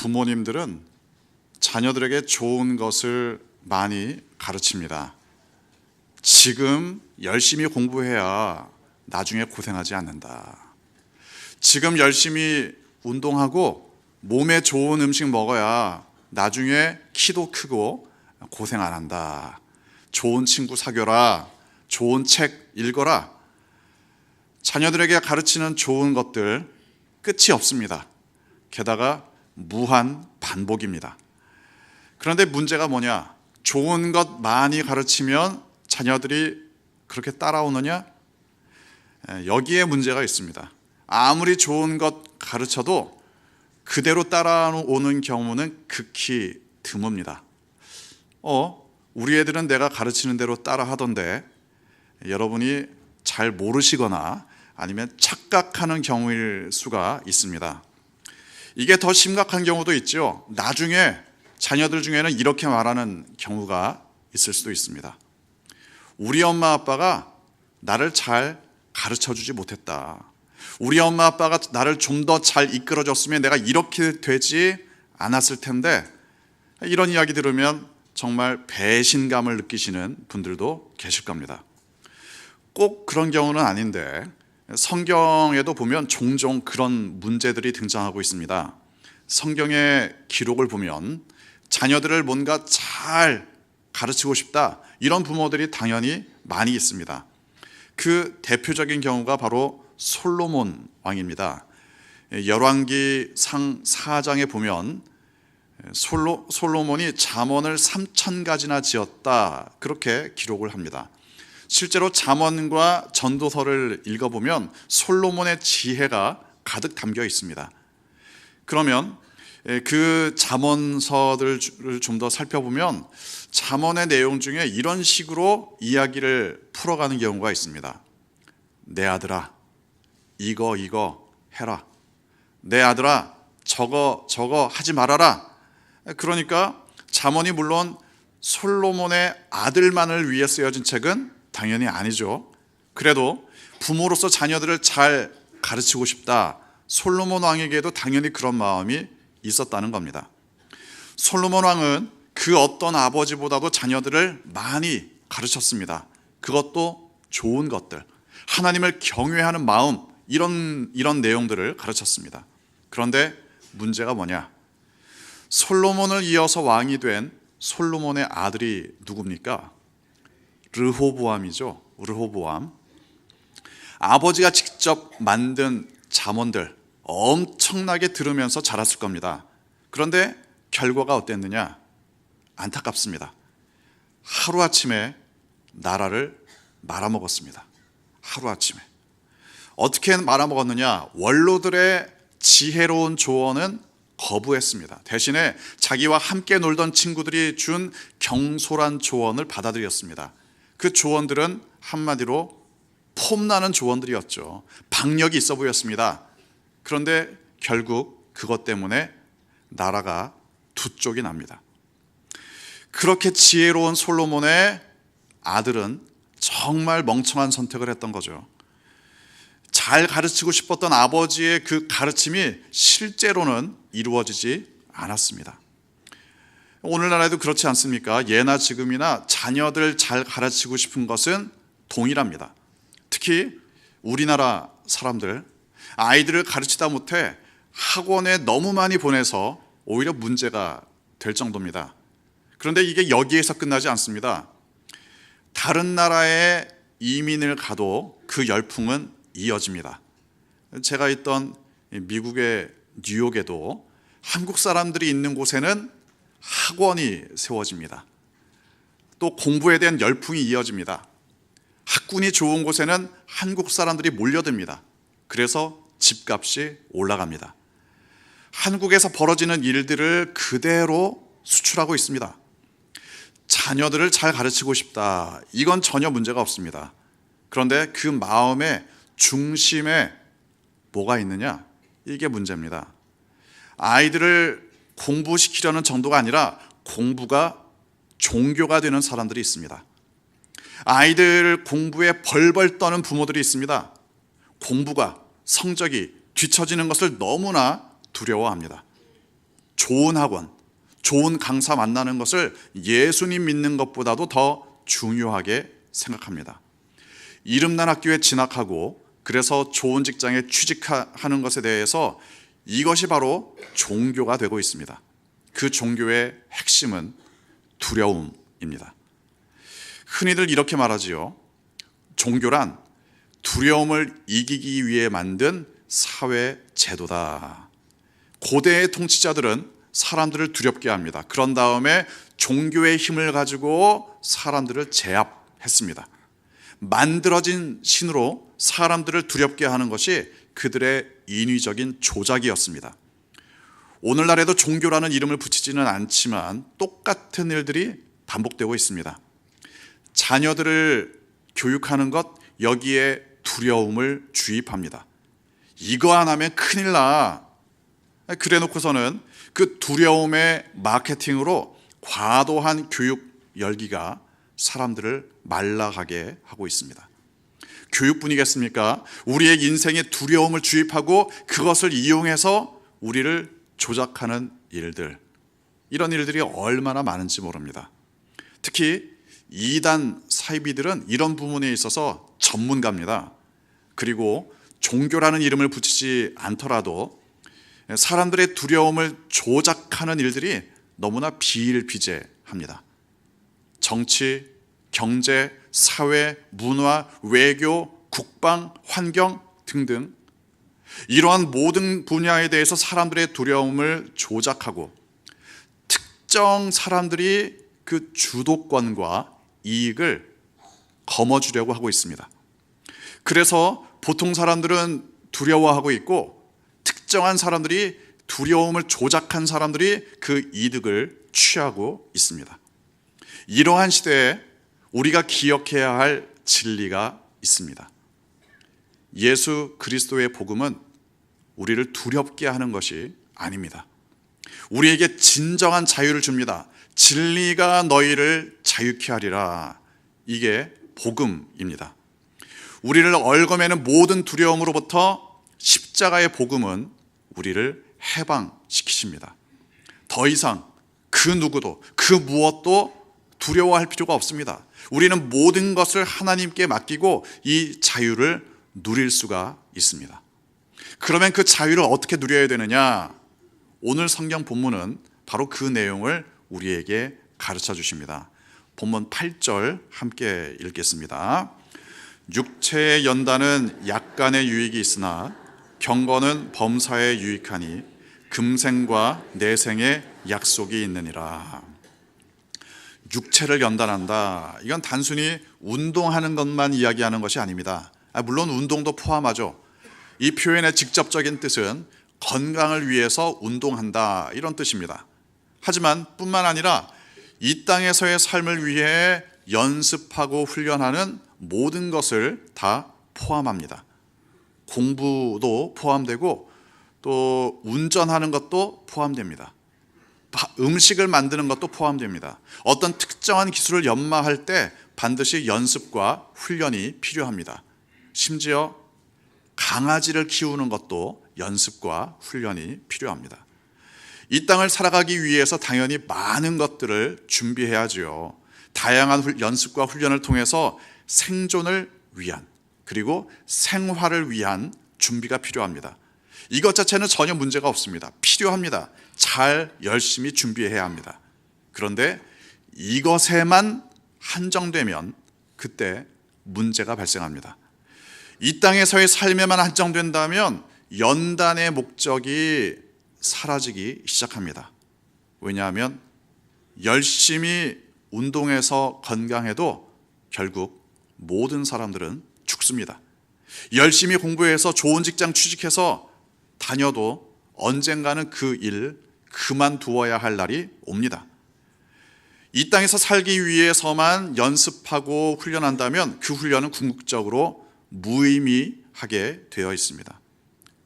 부모님들은 자녀들에게 좋은 것을 많이 가르칩니다. 지금 열심히 공부해야 나중에 고생하지 않는다. 지금 열심히 운동하고 몸에 좋은 음식 먹어야 나중에 키도 크고 고생 안 한다. 좋은 친구 사귀어라. 좋은 책 읽어라. 자녀들에게 가르치는 좋은 것들 끝이 없습니다. 게다가 무한 반복입니다. 그런데 문제가 뭐냐? 좋은 것 많이 가르치면 자녀들이 그렇게 따라오느냐? 여기에 문제가 있습니다. 아무리 좋은 것 가르쳐도 그대로 따라오는 경우는 극히 드뭅니다. 우리 애들은 내가 가르치는 대로 따라 하던데, 여러분이 잘 모르시거나 아니면 착각하는 경우일 수가 있습니다. 이게 더 심각한 경우도 있죠. 나중에 자녀들 중에는 이렇게 말하는 경우가 있을 수도 있습니다. 우리 엄마 아빠가 나를 잘 가르쳐주지 못했다. 우리 엄마 아빠가 나를 좀 더 잘 이끌어줬으면 내가 이렇게 되지 않았을 텐데, 이런 이야기 들으면 정말 배신감을 느끼시는 분들도 계실 겁니다. 꼭 그런 경우는 아닌데 성경에도 보면 종종 그런 문제들이 등장하고 있습니다. 성경의 기록을 보면 자녀들을 뭔가 잘 가르치고 싶다, 이런 부모들이 당연히 많이 있습니다. 그 대표적인 경우가 바로 솔로몬 왕입니다. 열왕기상 4장에 보면 솔로몬이 잠언을 3,000가지나 지었다, 그렇게 기록을 합니다. 실제로 잠언과 전도서를 읽어보면 솔로몬의 지혜가 가득 담겨 있습니다. 그러면 그 잠언서들을 좀 더 살펴보면 잠언의 내용 중에 이런 식으로 이야기를 풀어가는 경우가 있습니다. 내 아들아, 이거 해라. 내 아들아, 저거 하지 말아라. 그러니까 잠언이 물론 솔로몬의 아들만을 위해 쓰여진 책은 당연히 아니죠. 그래도 부모로서 자녀들을 잘 가르치고 싶다, 솔로몬 왕에게도 당연히 그런 마음이 있었다는 겁니다. 솔로몬 왕은 그 어떤 아버지보다도 자녀들을 많이 가르쳤습니다. 그것도 좋은 것들, 하나님을 경외하는 마음, 이런 내용들을 가르쳤습니다. 그런데 문제가 뭐냐? 솔로몬을 이어서 왕이 된 솔로몬의 아들이 누굽니까? 르호보암이죠. 르호보암. 아버지가 직접 만든 잠언들 엄청나게 들으면서 자랐을 겁니다. 그런데 결과가 어땠느냐? 안타깝습니다. 하루아침에 나라를 말아먹었습니다. 하루아침에. 어떻게 말아먹었느냐? 원로들의 지혜로운 조언은 거부했습니다. 대신에 자기와 함께 놀던 친구들이 준 경솔한 조언을 받아들였습니다. 그 조언들은 한마디로 폼나는 조언들이었죠. 박력이 있어 보였습니다. 그런데 결국 그것 때문에 나라가 두 쪽이 납니다. 그렇게 지혜로운 솔로몬의 아들은 정말 멍청한 선택을 했던 거죠. 잘 가르치고 싶었던 아버지의 그 가르침이 실제로는 이루어지지 않았습니다. 오늘날에도 그렇지 않습니까? 예나 지금이나 자녀들 잘 가르치고 싶은 것은 동일합니다. 특히 우리나라 사람들, 아이들을 가르치다 못해 학원에 너무 많이 보내서 오히려 문제가 될 정도입니다. 그런데 이게 여기에서 끝나지 않습니다. 다른 나라에 이민을 가도 그 열풍은 이어집니다. 제가 있던 미국의 뉴욕에도 한국 사람들이 있는 곳에는 학원이 세워집니다. 또 공부에 대한 열풍이 이어집니다. 학군이 좋은 곳에는 한국 사람들이 몰려듭니다. 그래서 집값이 올라갑니다. 한국에서 벌어지는 일들을 그대로 수출하고 있습니다. 자녀들을 잘 가르치고 싶다, 이건 전혀 문제가 없습니다. 그런데 그 마음의 중심에 뭐가 있느냐? 이게 문제입니다. 아이들을 공부시키려는 정도가 아니라 공부가 종교가 되는 사람들이 있습니다. 아이들 공부에 벌벌 떠는 부모들이 있습니다. 공부가, 성적이 뒤처지는 것을 너무나 두려워합니다. 좋은 학원, 좋은 강사 만나는 것을 예수님 믿는 것보다도 더 중요하게 생각합니다. 이름난 학교에 진학하고 그래서 좋은 직장에 취직하는 것에 대해서 이것이 바로 종교가 되고 있습니다. 그 종교의 핵심은 두려움입니다. 흔히들 이렇게 말하지요. 종교란 두려움을 이기기 위해 만든 사회 제도다. 고대의 통치자들은 사람들을 두렵게 합니다. 그런 다음에 종교의 힘을 가지고 사람들을 제압했습니다. 만들어진 신으로 사람들을 두렵게 하는 것이 그들의 인위적인 조작이었습니다. 오늘날에도 종교라는 이름을 붙이지는 않지만 똑같은 일들이 반복되고 있습니다. 자녀들을 교육하는 것, 여기에 두려움을 주입합니다. 이거 안 하면 큰일 나. 그래 놓고서는 그 두려움의 마케팅으로 과도한 교육 열기가 사람들을 말라가게 하고 있습니다. 교육뿐이겠습니까? 우리의 인생에 두려움을 주입하고 그것을 이용해서 우리를 조작하는 일들, 이런 일들이 얼마나 많은지 모릅니다. 특히 이단 사이비들은 이런 부분에 있어서 전문가입니다. 그리고 종교라는 이름을 붙이지 않더라도 사람들의 두려움을 조작하는 일들이 너무나 비일비재합니다. 정치, 경제, 사회, 문화, 외교, 국방, 환경 등등 이러한 모든 분야에 대해서 사람들의 두려움을 조작하고 특정 사람들이 그 주도권과 이익을 거머쥐려고 하고 있습니다. 그래서 보통 사람들은 두려워하고 있고 특정한 사람들이 두려움을 조작한 사람들이 그 이득을 취하고 있습니다. 이러한 시대에 우리가 기억해야 할 진리가 있습니다. 예수 그리스도의 복음은 우리를 두렵게 하는 것이 아닙니다. 우리에게 진정한 자유를 줍니다. 진리가 너희를 자유케 하리라. 이게 복음입니다. 우리를 얽어매는 모든 두려움으로부터 십자가의 복음은 우리를 해방시키십니다. 더 이상 그 누구도 그 무엇도 두려워할 필요가 없습니다. 우리는 모든 것을 하나님께 맡기고 이 자유를 누릴 수가 있습니다. 그러면 그 자유를 어떻게 누려야 되느냐? 오늘 성경 본문은 바로 그 내용을 우리에게 가르쳐 주십니다. 본문 8절 함께 읽겠습니다. 육체의 연단은 약간의 유익이 있으나 경건은 범사에 유익하니 금생과 내생의 약속이 있느니라. 육체를 연단한다. 이건 단순히 운동하는 것만 이야기하는 것이 아닙니다. 물론 운동도 포함하죠. 이 표현의 직접적인 뜻은 건강을 위해서 운동한다, 이런 뜻입니다. 하지만 뿐만 아니라 이 땅에서의 삶을 위해 연습하고 훈련하는 모든 것을 다 포함합니다. 공부도 포함되고 또 운전하는 것도 포함됩니다. 음식을 만드는 것도 포함됩니다. 어떤 특정한 기술을 연마할 때 반드시 연습과 훈련이 필요합니다. 심지어 강아지를 키우는 것도 연습과 훈련이 필요합니다. 이 땅을 살아가기 위해서 당연히 많은 것들을 준비해야지요. 다양한 연습과 훈련을 통해서 생존을 위한, 그리고 생활을 위한 준비가 필요합니다. 이것 자체는 전혀 문제가 없습니다. 필요합니다. 잘 열심히 준비해야 합니다. 그런데 이것에만 한정되면 그때 문제가 발생합니다. 이 땅에서의 삶에만 한정된다면 연단의 목적이 사라지기 시작합니다. 왜냐하면 열심히 운동해서 건강해도 결국 모든 사람들은 죽습니다. 열심히 공부해서 좋은 직장 취직해서 다녀도 언젠가는 그 일 그만두어야 할 날이 옵니다. 이 땅에서 살기 위해서만 연습하고 훈련한다면 그 훈련은 궁극적으로 무의미하게 되어 있습니다.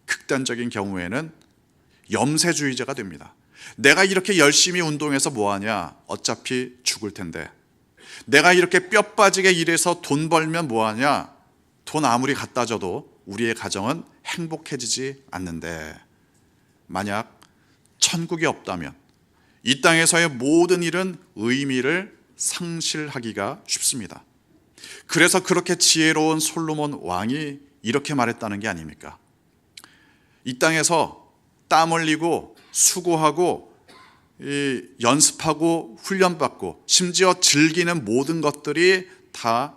극단적인 경우에는 염세주의자가 됩니다. 내가 이렇게 열심히 운동해서 뭐하냐? 어차피 죽을 텐데. 내가 이렇게 뼈 빠지게 일해서 돈 벌면 뭐하냐? 돈 아무리 갖다 줘도 우리의 가정은 행복해지지 않는데. 만약 천국이 없다면 이 땅에서의 모든 일은 의미를 상실하기가 쉽습니다. 그래서 그렇게 지혜로운 솔로몬 왕이 이렇게 말했다는 게 아닙니까? 이 땅에서 땀 흘리고 수고하고 연습하고 훈련받고 심지어 즐기는 모든 것들이 다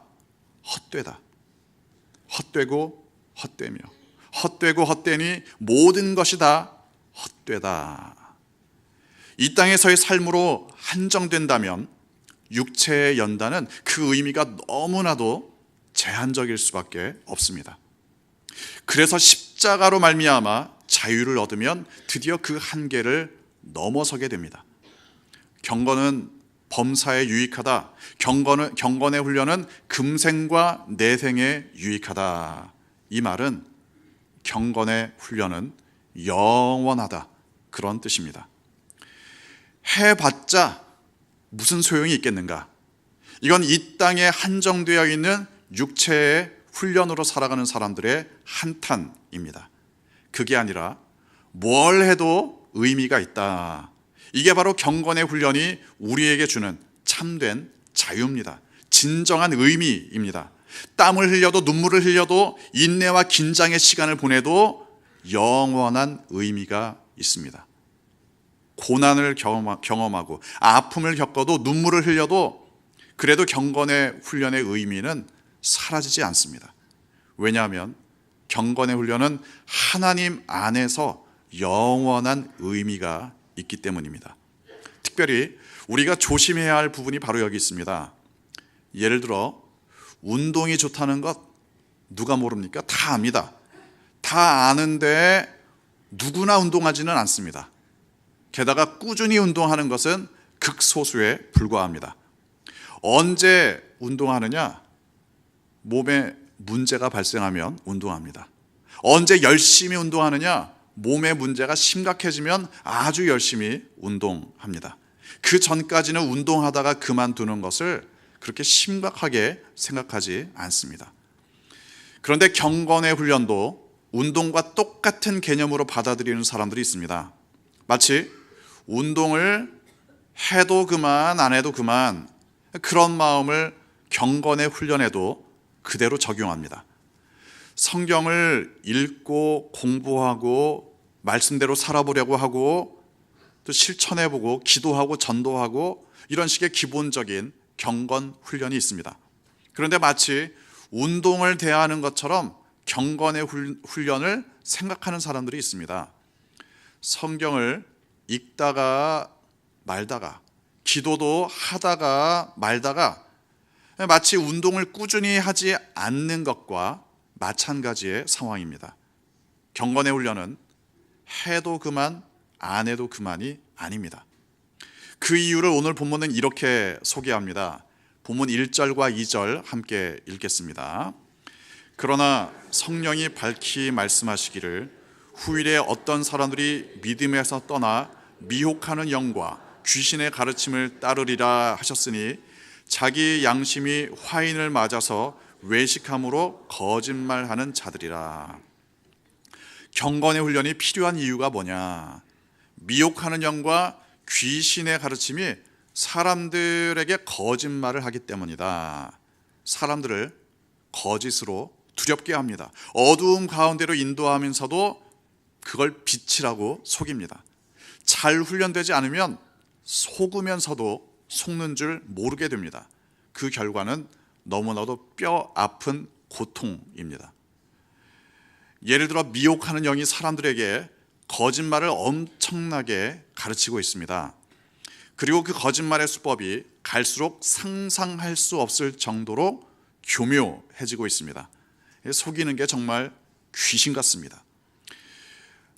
헛되다. 헛되고 헛되며 헛되고 헛되니 모든 것이 다 헛되다. 이 땅에서의 삶으로 한정된다면 육체의 연단은 그 의미가 너무나도 제한적일 수밖에 없습니다. 그래서 십자가로 말미암아 자유를 얻으면 드디어 그 한계를 넘어서게 됩니다. 경건은 범사에 유익하다. 경건의 훈련은 금생과 내생에 유익하다. 이 말은 경건의 훈련은 영원하다. 그런 뜻입니다. 해봤자 무슨 소용이 있겠는가? 이건 이 땅에 한정되어 있는 육체의 훈련으로 살아가는 사람들의 한탄입니다. 그게 아니라 뭘 해도 의미가 있다. 이게 바로 경건의 훈련이 우리에게 주는 참된 자유입니다. 진정한 의미입니다. 땀을 흘려도 눈물을 흘려도 인내와 긴장의 시간을 보내도 영원한 의미가 있습니다. 고난을 경험하고 아픔을 겪어도 눈물을 흘려도 그래도 경건의 훈련의 의미는 사라지지 않습니다. 왜냐하면 경건의 훈련은 하나님 안에서 영원한 의미가 있기 때문입니다. 특별히 우리가 조심해야 할 부분이 바로 여기 있습니다. 예를 들어 운동이 좋다는 것 누가 모릅니까? 다 압니다. 다 아는데 누구나 운동하지는 않습니다. 게다가 꾸준히 운동하는 것은 극소수에 불과합니다. 언제 운동하느냐? 몸에 문제가 발생하면 운동합니다. 언제 열심히 운동하느냐? 몸의 문제가 심각해지면 아주 열심히 운동합니다. 그 전까지는 운동하다가 그만두는 것을 그렇게 심각하게 생각하지 않습니다. 그런데 경건의 훈련도 운동과 똑같은 개념으로 받아들이는 사람들이 있습니다. 마치 운동을 해도 그만 안 해도 그만, 그런 마음을 경건의 훈련에도 그대로 적용합니다. 성경을 읽고 공부하고 말씀대로 살아보려고 하고 또 실천해보고 기도하고 전도하고 이런 식의 기본적인 경건 훈련이 있습니다. 그런데 마치 운동을 대하는 것처럼 경건의 훈련을 생각하는 사람들이 있습니다. 성경을 읽다가 말다가 기도도 하다가 말다가 마치 운동을 꾸준히 하지 않는 것과 마찬가지의 상황입니다. 경건의 훈련은 해도 그만 안 해도 그만이 아닙니다. 그 이유를 오늘 본문은 이렇게 소개합니다. 본문 1절과 2절 함께 읽겠습니다. 그러나 성령이 밝히 말씀하시기를 후일에 어떤 사람들이 믿음에서 떠나 미혹하는 영과 귀신의 가르침을 따르리라 하셨으니 자기 양심이 화인을 맞아서 외식함으로 거짓말하는 자들이라. 경건의 훈련이 필요한 이유가 뭐냐? 미혹하는 영과 귀신의 가르침이 사람들에게 거짓말을 하기 때문이다. 사람들을 거짓으로 두렵게 합니다. 어두움 가운데로 인도하면서도 그걸 빛이라고 속입니다. 잘 훈련되지 않으면 속으면서도 속는 줄 모르게 됩니다. 그 결과는 너무나도 뼈 아픈 고통입니다. 예를 들어 미혹하는 영이 사람들에게 거짓말을 엄청나게 가르치고 있습니다. 그리고 그 거짓말의 수법이 갈수록 상상할 수 없을 정도로 교묘해지고 있습니다. 속이는 게 정말 귀신 같습니다.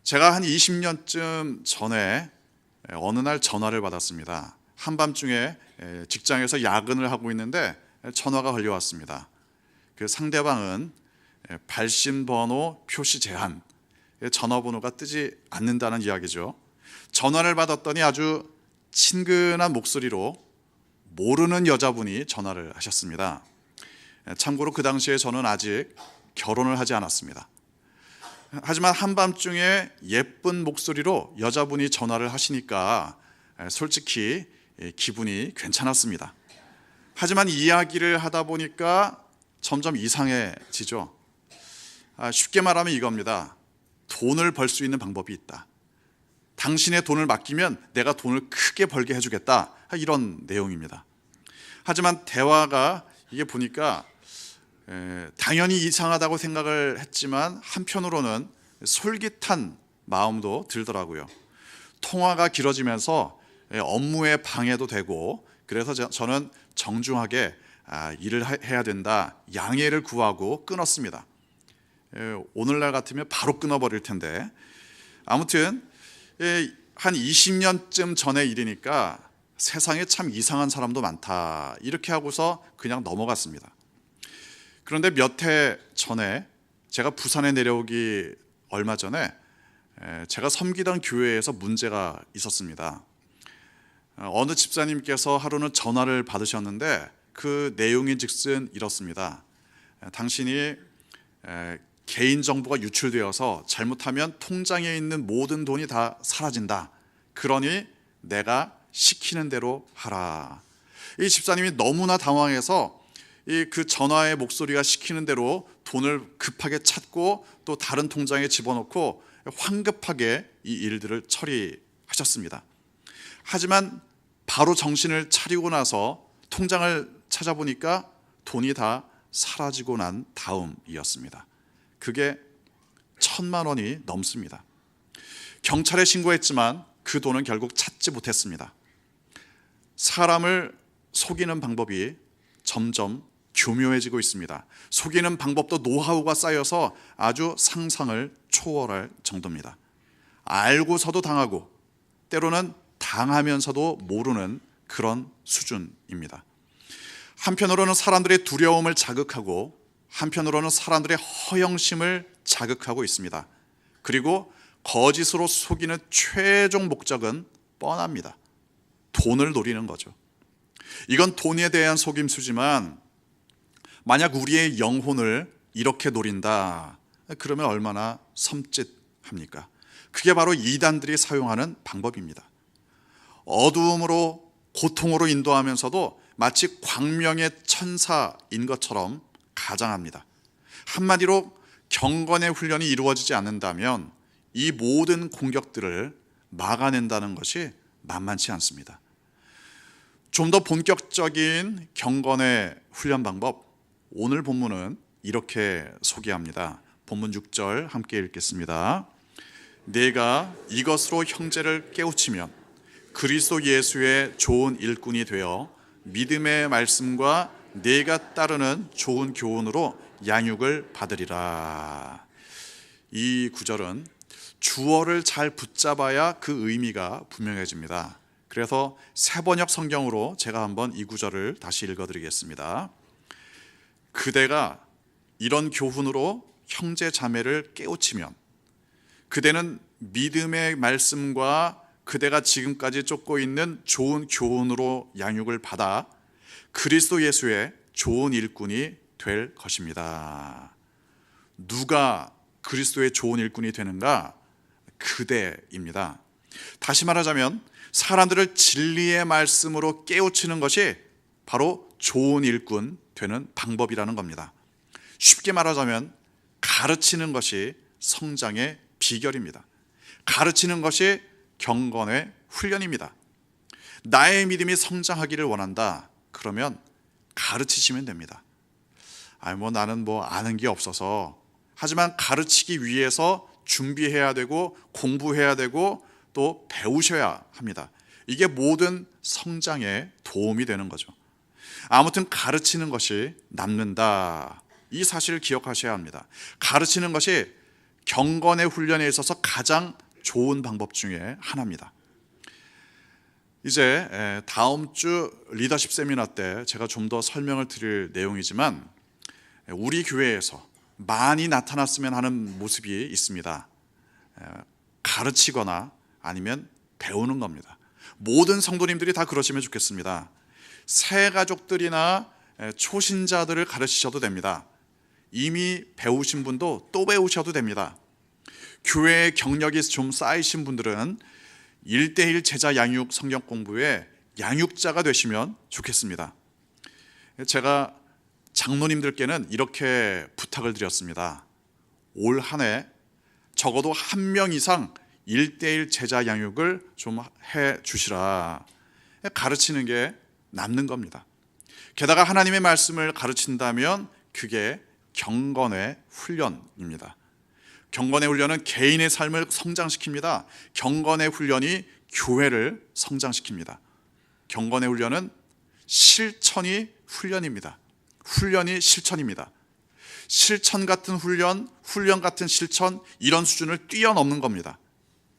제가 한 20년쯤 전에 어느 날 전화를 받았습니다. 한밤중에 직장에서 야근을 하고 있는데 전화가 걸려왔습니다. 그 상대방은 발신번호 표시 제한, 전화번호가 뜨지 않는다는 이야기죠. 전화를 받았더니 아주 친근한 목소리로 모르는 여자분이 전화를 하셨습니다. 참고로 그 당시에 저는 아직 결혼을 하지 않았습니다. 하지만 한밤중에 예쁜 목소리로 여자분이 전화를 하시니까 솔직히 기분이 괜찮았습니다. 하지만 이야기를 하다 보니까 점점 이상해지죠. 쉽게 말하면 이겁니다. 돈을 벌 수 있는 방법이 있다. 당신의 돈을 맡기면 내가 돈을 크게 벌게 해주겠다. 이런 내용입니다. 하지만 대화가 이게 보니까 당연히 이상하다고 생각을 했지만 한편으로는 솔깃한 마음도 들더라고요. 통화가 길어지면서 업무에 방해도 되고, 그래서 저는 정중하게 일을 해야 된다, 양해를 구하고 끊었습니다. 오늘날 같으면 바로 끊어버릴 텐데, 아무튼 한 20년쯤 전의 일이니까 세상에 참 이상한 사람도 많다, 이렇게 하고서 그냥 넘어갔습니다. 그런데 몇 해 전에 제가 부산에 내려오기 얼마 전에 제가 섬기던 교회에서 문제가 있었습니다. 어느 집사님께서 하루는 전화를 받으셨는데 그 내용인즉슨 이렇습니다. 당신이 개인정보가 유출되어서 잘못하면 통장에 있는 모든 돈이 다 사라진다. 그러니 내가 시키는 대로 하라. 이 집사님이 너무나 당황해서 그 전화의 목소리가 시키는 대로 돈을 급하게 찾고 또 다른 통장에 집어넣고 황급하게 이 일들을 처리하셨습니다. 하지만 바로 정신을 차리고 나서 통장을 찾아보니까 돈이 다 사라지고 난 다음이었습니다. 그게 1,000만 원이 넘습니다. 경찰에 신고했지만 그 돈은 결국 찾지 못했습니다. 사람을 속이는 방법이 점점 교묘해지고 있습니다. 속이는 방법도 노하우가 쌓여서 아주 상상을 초월할 정도입니다. 알고서도 당하고 때로는 당하면서도 모르는 그런 수준입니다. 한편으로는 사람들의 두려움을 자극하고 한편으로는 사람들의 허영심을 자극하고 있습니다. 그리고 거짓으로 속이는 최종 목적은 뻔합니다. 돈을 노리는 거죠. 이건 돈에 대한 속임수지만 만약 우리의 영혼을 이렇게 노린다, 그러면 얼마나 섬찟합니까? 그게 바로 이단들이 사용하는 방법입니다. 어두움으로 고통으로 인도하면서도 마치 광명의 천사인 것처럼 가장합니다. 한마디로 경건의 훈련이 이루어지지 않는다면 이 모든 공격들을 막아낸다는 것이 만만치 않습니다. 좀 더 본격적인 경건의 훈련 방법, 오늘 본문은 이렇게 소개합니다. 본문 6절 함께 읽겠습니다. 내가 이것으로 형제를 깨우치면 그리스도 예수의 좋은 일꾼이 되어 믿음의 말씀과 내가 따르는 좋은 교훈으로 양육을 받으리라. 이 구절은 주어를 잘 붙잡아야 그 의미가 분명해집니다. 그래서 새번역 성경으로 제가 한번 이 구절을 다시 읽어드리겠습니다. 그대가 이런 교훈으로 형제 자매를 깨우치면, 그대는 믿음의 말씀과 그대가 지금까지 쫓고 있는 좋은 교훈으로 양육을 받아 그리스도 예수의 좋은 일꾼이 될 것입니다. 누가 그리스도의 좋은 일꾼이 되는가? 그대입니다. 다시 말하자면 사람들을 진리의 말씀으로 깨우치는 것이 바로 좋은 일꾼 되는 방법이라는 겁니다. 쉽게 말하자면 가르치는 것이 성장의 비결입니다. 가르치는 것이 경건의 훈련입니다. 나의 믿음이 성장하기를 원한다. 그러면 가르치시면 됩니다. 나는 아는 게 없어서, 하지만 가르치기 위해서 준비해야 되고 공부해야 되고 또 배우셔야 합니다. 이게 모든 성장에 도움이 되는 거죠. 아무튼 가르치는 것이 남는다. 이 사실을 기억하셔야 합니다. 가르치는 것이 경건의 훈련에 있어서 가장 좋은 방법 중에 하나입니다. 이제 다음 주 리더십 세미나 때 제가 좀 더 설명을 드릴 내용이지만 우리 교회에서 많이 나타났으면 하는 모습이 있습니다. 가르치거나 아니면 배우는 겁니다. 모든 성도님들이 다 그러시면 좋겠습니다. 새 가족들이나 초신자들을 가르치셔도 됩니다. 이미 배우신 분도 또 배우셔도 됩니다. 교회 경력이 좀 쌓이신 분들은 1대1 제자 양육 성경 공부에 양육자가 되시면 좋겠습니다. 제가 장로님들께는 이렇게 부탁을 드렸습니다. 올 한 해 적어도 한 명 이상 1대1 제자 양육을 좀 해 주시라. 가르치는 게 남는 겁니다. 게다가 하나님의 말씀을 가르친다면 그게 경건의 훈련입니다. 경건의 훈련은 개인의 삶을 성장시킵니다. 경건의 훈련이 교회를 성장시킵니다. 경건의 훈련은 실천이 훈련입니다. 훈련이 실천입니다. 실천 같은 훈련, 훈련 같은 실천, 이런 수준을 뛰어넘는 겁니다.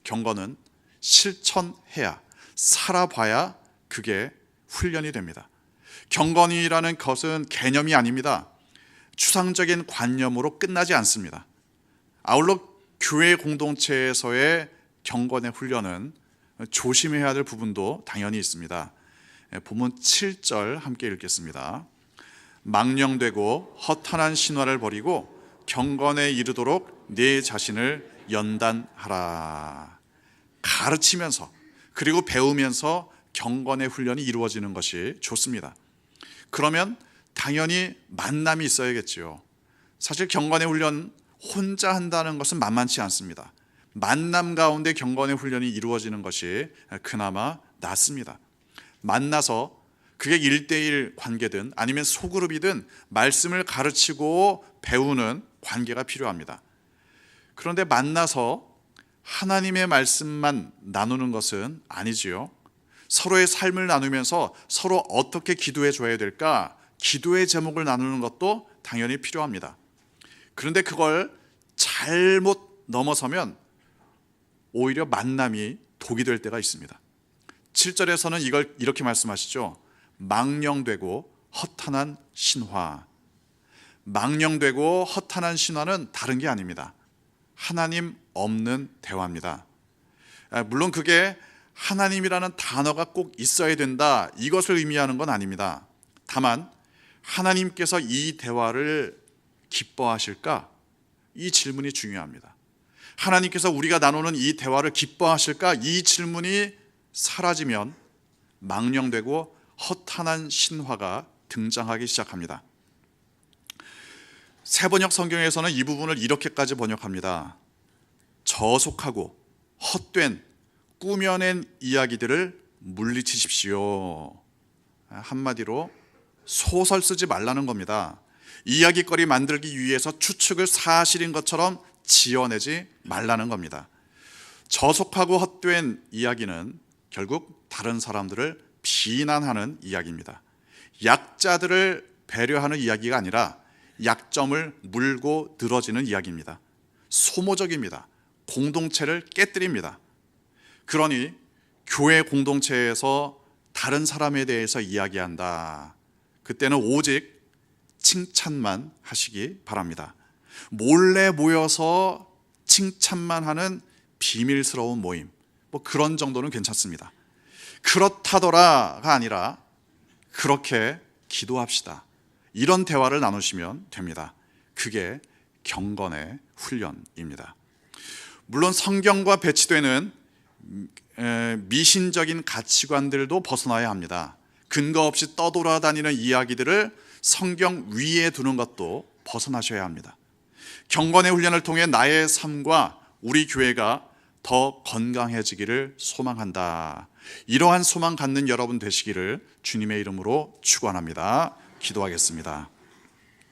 경건은 실천해야, 살아봐야 그게 훈련이 됩니다. 경건이라는 것은 개념이 아닙니다. 추상적인 관념으로 끝나지 않습니다. 아울러 교회 공동체에서의 경건의 훈련은 조심해야 될 부분도 당연히 있습니다. 본문 7절 함께 읽겠습니다. 망령되고 허탄한 신화를 버리고 경건에 이르도록 네 자신을 연단하라. 가르치면서 그리고 배우면서 경건의 훈련이 이루어지는 것이 좋습니다. 그러면 당연히 만남이 있어야겠지요. 사실 경건의 훈련 혼자 한다는 것은 만만치 않습니다. 만남 가운데 경건의 훈련이 이루어지는 것이 그나마 낫습니다. 만나서 그게 1대1 관계든 아니면 소그룹이든 말씀을 가르치고 배우는 관계가 필요합니다. 그런데 만나서 하나님의 말씀만 나누는 것은 아니지요. 서로의 삶을 나누면서 서로 어떻게 기도해 줘야 될까? 기도의 제목을 나누는 것도 당연히 필요합니다. 그런데 그걸 잘못 넘어서면 오히려 만남이 독이 될 때가 있습니다. 7절에서는 이걸 이렇게 말씀하시죠. 망령되고 허탄한 신화. 망령되고 허탄한 신화는 다른 게 아닙니다. 하나님 없는 대화입니다. 물론 그게 하나님이라는 단어가 꼭 있어야 된다, 이것을 의미하는 건 아닙니다. 다만 하나님께서 이 대화를 기뻐하실까? 이 질문이 중요합니다. 하나님께서 우리가 나누는 이 대화를 기뻐하실까? 이 질문이 사라지면 망령되고 허탄한 신화가 등장하기 시작합니다. 새번역 성경에서는 이 부분을 이렇게까지 번역합니다. 저속하고 헛된 꾸며낸 이야기들을 물리치십시오. 한마디로 소설 쓰지 말라는 겁니다. 이야기거리 만들기 위해서 추측을 사실인 것처럼 지어내지 말라는 겁니다. 저속하고 헛된 이야기는 결국 다른 사람들을 비난하는 이야기입니다. 약자들을 배려하는 이야기가 아니라 약점을 물고 늘어지는 이야기입니다. 소모적입니다. 공동체를 깨뜨립니다. 그러니 교회 공동체에서 다른 사람에 대해서 이야기한다. 그때는 오직 칭찬만 하시기 바랍니다. 몰래 모여서 칭찬만 하는 비밀스러운 모임, 그런 정도는 괜찮습니다. 그렇다더라가 아니라 그렇게 기도합시다. 이런 대화를 나누시면 됩니다. 그게 경건의 훈련입니다. 물론 성경과 배치되는 미신적인 가치관들도 벗어나야 합니다. 근거 없이 떠돌아다니는 이야기들을 성경 위에 두는 것도 벗어나셔야 합니다. 경건의 훈련을 통해 나의 삶과 우리 교회가 더 건강해지기를 소망한다. 이러한 소망 갖는 여러분 되시기를 주님의 이름으로 축원합니다. 기도하겠습니다.